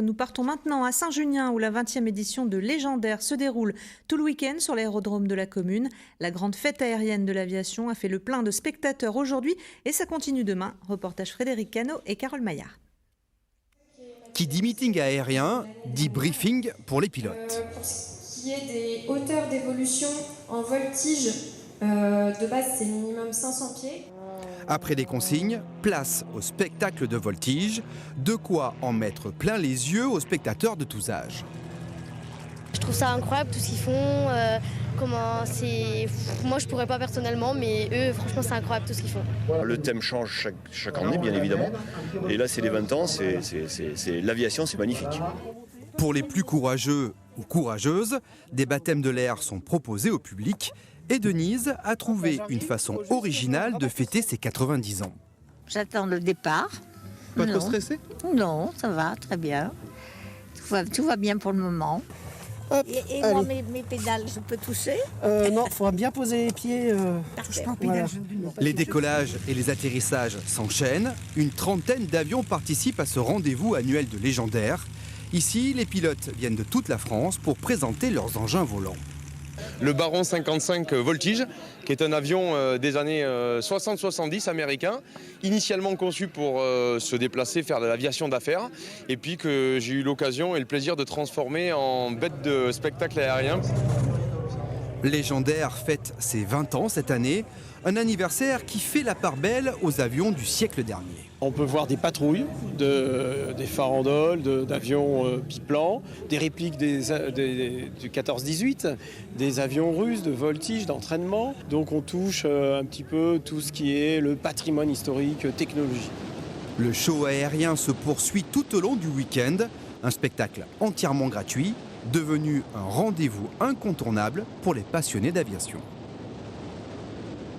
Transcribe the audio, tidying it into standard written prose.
Nous partons maintenant à Saint-Junien où la 20e édition de Légendaire se déroule tout le week-end sur l'aérodrome de la commune. La grande fête aérienne de l'aviation a fait le plein de spectateurs aujourd'hui et ça continue demain. Reportage Frédéric Cano et Carole Maillard. Qui dit meeting aérien, dit briefing pour les pilotes. Pour ce qui est des hauteurs d'évolution en voltige, de base c'est minimum 500 pieds. Après des consignes, place au spectacle de voltige, de quoi en mettre plein les yeux aux spectateurs de tous âges. Je trouve ça incroyable tout ce qu'ils font, moi je pourrais pas personnellement, mais eux franchement c'est incroyable tout ce qu'ils font. Le thème change chaque année bien évidemment, et là c'est les 20 ans, c'est l'aviation, c'est magnifique. Pour les plus courageux ou courageuses, des baptêmes de l'air sont proposés au public. Et Denise a trouvé une façon originale de fêter ses 90 ans. J'attends le départ. Pas trop stressé? Non, ça va, très bien. Tout va bien pour le moment. Hop, et moi, mes pédales, je peux toucher? Non, il faudra bien poser les pieds. Touche pas aux Voilà. Les décollages et les atterrissages s'enchaînent. Une trentaine d'avions participent à ce rendez-vous annuel de Légendaire. Ici, les pilotes viennent de toute la France pour présenter leurs engins volants. Le Baron 55 Voltige, qui est un avion des années 60-70 américain, initialement conçu pour se déplacer, faire de l'aviation d'affaires, et puis que j'ai eu l'occasion et le plaisir de transformer en bête de spectacle aérien. Légendaire fête ses 20 ans cette année, un anniversaire qui fait la part belle aux avions du siècle dernier. On peut voir des patrouilles, des farandoles, d'avions biplans, des répliques du 14-18, des avions russes de voltige, d'entraînement. Donc on touche un petit peu tout ce qui est le patrimoine historique, technologie. Le show aérien se poursuit tout au long du week-end, un spectacle entièrement gratuit, devenu un rendez-vous incontournable pour les passionnés d'aviation.